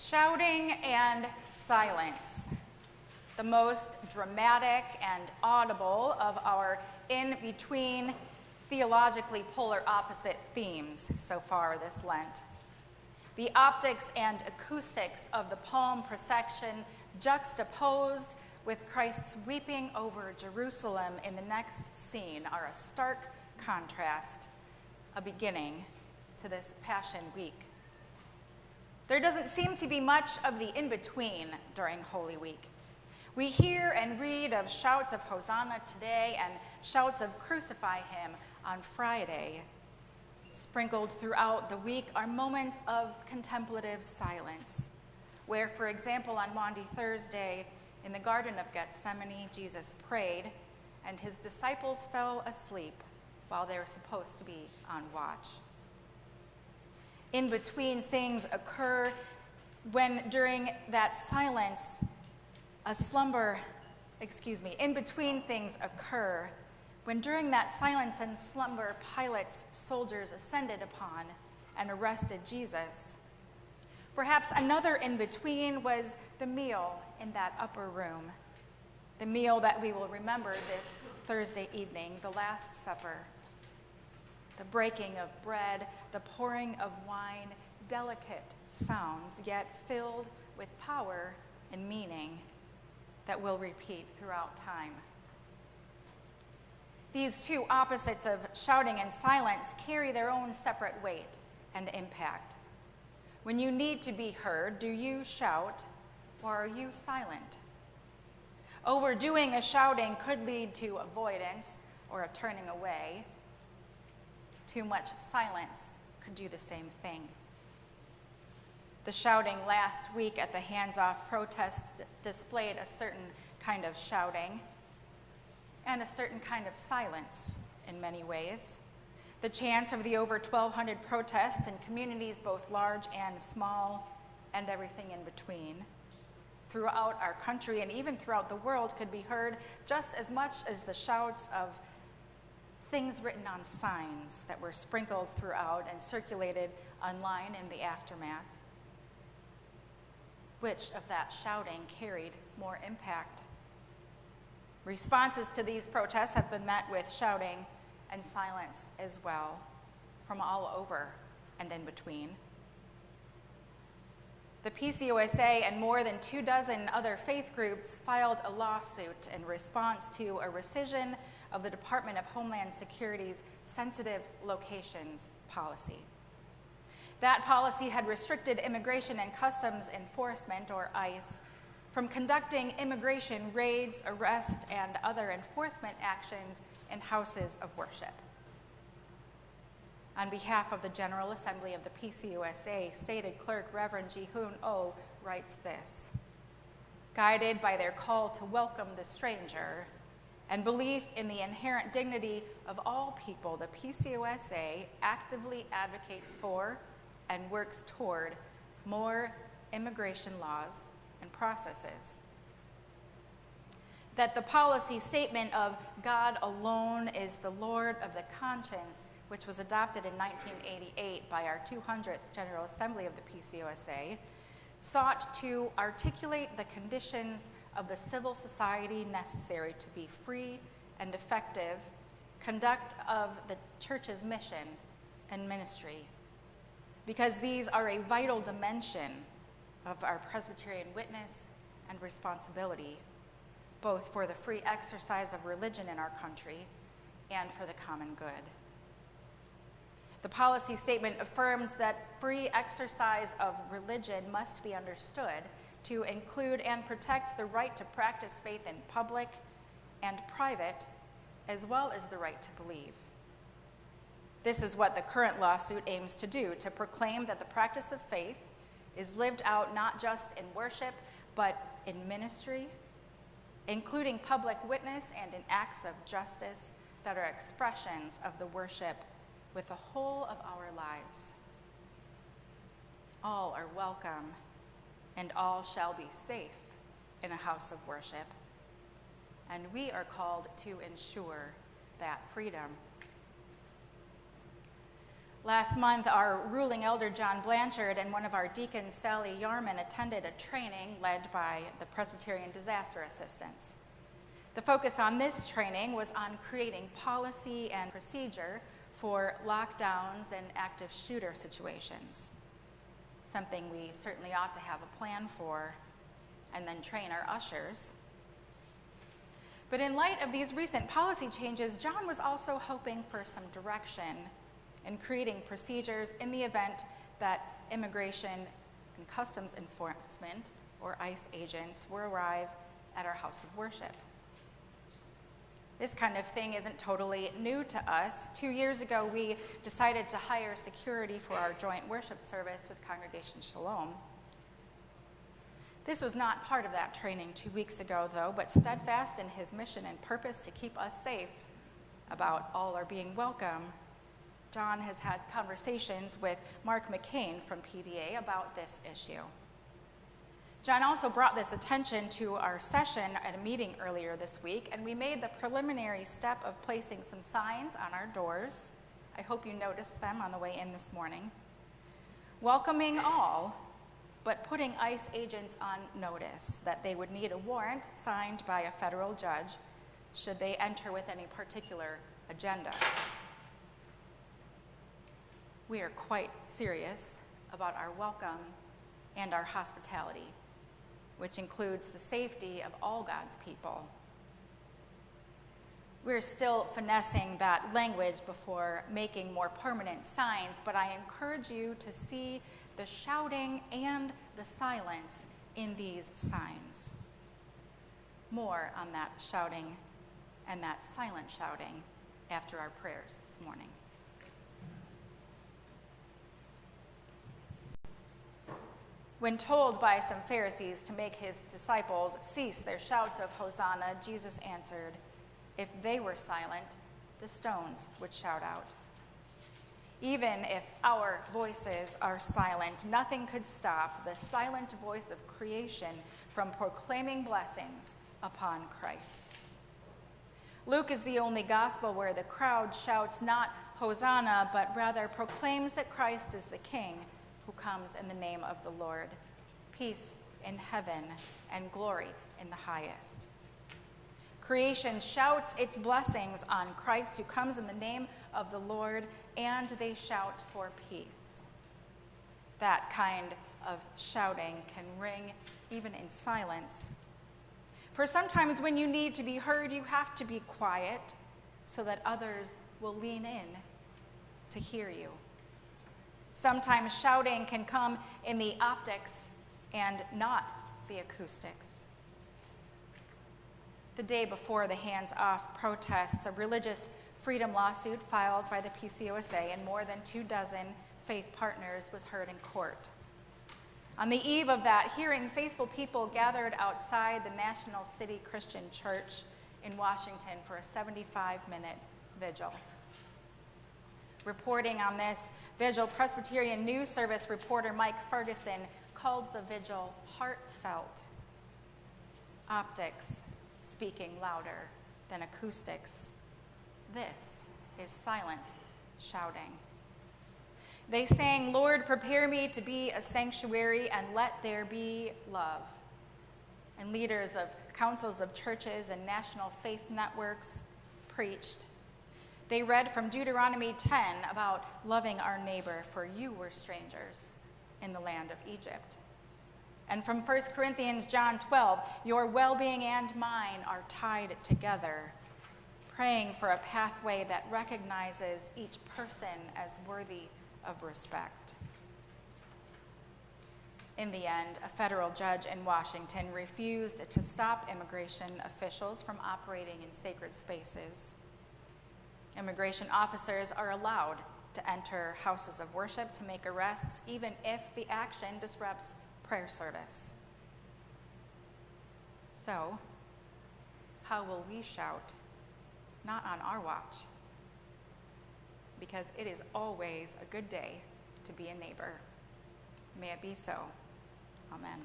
Shouting and silence, the most dramatic and audible of our in-between theologically polar opposite themes so far this Lent. The optics and acoustics of the palm procession juxtaposed with Christ's weeping over Jerusalem in the next scene are a stark contrast, a beginning to this Passion Week. There doesn't seem to be much of the in-between during Holy Week. We hear and read of shouts of Hosanna today and shouts of crucify him on Friday. Sprinkled throughout the week are moments of contemplative silence, where, for example, on Maundy Thursday, in the Garden of Gethsemane, Jesus prayed, and his disciples fell asleep while they were supposed to be on watch. In between things occur when during that silence, in between things occur when during that silence and slumber, Pilate's soldiers ascended upon and arrested Jesus. Perhaps another in-between was the meal in that upper room, the meal that we will remember this Thursday evening, the Last Supper. The breaking of bread, the pouring of wine, delicate sounds, yet filled with power and meaning that will repeat throughout time. These two opposites of shouting and silence carry their own separate weight and impact. When you need to be heard, do you shout or are you silent? Overdoing a shouting could lead to avoidance or a turning away. Too much silence could do the same thing. The shouting last week at the hands-off protests displayed a certain kind of shouting and a certain kind of silence in many ways. The chants of the over 1,200 protests in communities both large and small and everything in between throughout our country and even throughout the world could be heard just as much as the shouts of things written on signs that were sprinkled throughout and circulated online in the aftermath. Which of that shouting carried more impact? Responses to these protests have been met with shouting and silence as well, from all over and in between. The PCUSA and more than 24 other faith groups filed a lawsuit in response to a rescission of the Department of Homeland Security's sensitive locations policy. That policy had restricted Immigration and Customs Enforcement, or ICE, from conducting immigration raids, arrests, and other enforcement actions in houses of worship. On behalf of the General Assembly of the PCUSA, Stated Clerk Reverend Ji-Hoon Oh writes this: guided by their call to welcome the stranger and belief in the inherent dignity of all people, the PCUSA actively advocates for and works toward more immigration laws and processes. That the policy statement of God alone is the Lord of the conscience, which was adopted in 1988 by our 200th General Assembly of the PCUSA, sought to articulate the conditions of the civil society necessary to be free and effective conduct of the church's mission and ministry, because these are a vital dimension of our Presbyterian witness and responsibility, both for the free exercise of religion in our country and for the common good. The policy statement affirms that free exercise of religion must be understood to include and protect the right to practice faith in public and private, as well as the right to believe. This is what the current lawsuit aims to do, to proclaim that the practice of faith is lived out not just in worship, but in ministry, including public witness and in acts of justice that are expressions of the worship with the whole of our lives. All are welcome, and all shall be safe in a house of worship. And we are called to ensure that freedom. Last month, our ruling elder, John Blanchard, and one of our deacons, Sally Yarman, attended a training led by the Presbyterian Disaster Assistance. The focus on this training was on creating policy and procedure for lockdowns and active shooter situations, something we certainly ought to have a plan for, and then train our ushers. But in light of these recent policy changes, John was also hoping for some direction in creating procedures in the event that Immigration and Customs Enforcement, or ICE agents, will arrive at our house of worship. This kind of thing isn't totally new to us. 2 years ago, we decided to hire security for our joint worship service with Congregation Shalom. This was not part of that training 2 weeks ago, though, but steadfast in his mission and purpose to keep us safe about all our being welcome, John has had conversations with Mark McCain from PDA about this issue. John also brought this attention to our session at a meeting earlier this week, and we made the preliminary step of placing some signs on our doors. I hope you noticed them on the way in this morning. Welcoming all, but putting ICE agents on notice that they would need a warrant signed by a federal judge should they enter with any particular agenda. We are quite serious about our welcome and our hospitality, which includes the safety of all God's people. We're still finessing that language before making more permanent signs, but I encourage you to see the shouting and the silence in these signs. More on that shouting and that silent shouting after our prayers this morning. When told by some Pharisees to make his disciples cease their shouts of Hosanna, Jesus answered, "If they were silent, the stones would shout out." Even if our voices are silent, nothing could stop the silent voice of creation from proclaiming blessings upon Christ. Luke is the only gospel where the crowd shouts not Hosanna, but rather proclaims that Christ is the King who comes in the name of the Lord. Peace in heaven and glory in the highest. Creation shouts its blessings on Christ who comes in the name of the Lord, and they shout for peace. That kind of shouting can ring even in silence. For sometimes when you need to be heard, you have to be quiet so that others will lean in to hear you. Sometimes shouting can come in the optics and not the acoustics. The day before the hands-off protests, a religious freedom lawsuit filed by the PCOSA and more than 24 faith partners was heard in court. On the eve of that hearing, faithful people gathered outside the National City Christian Church in Washington for a 75-minute vigil. Reporting on this vigil, Presbyterian News Service reporter Mike Ferguson called the vigil heartfelt. Optics speaking louder than acoustics. This is silent shouting. They sang, "Lord, prepare me to be a sanctuary and let there be love." And leaders of councils of churches and national faith networks preached. They read from Deuteronomy 10 about loving our neighbor, for you were strangers in the land of Egypt. And from 1 Corinthians John 12, your well-being and mine are tied together, praying for a pathway that recognizes each person as worthy of respect. In the end, a federal judge in Washington refused to stop immigration officials from operating in sacred spaces. Immigration officers are allowed to enter houses of worship to make arrests, even if the action disrupts prayer service. So, how will we shout? Not on our watch, because it is always a good day to be a neighbor. May it be so. Amen.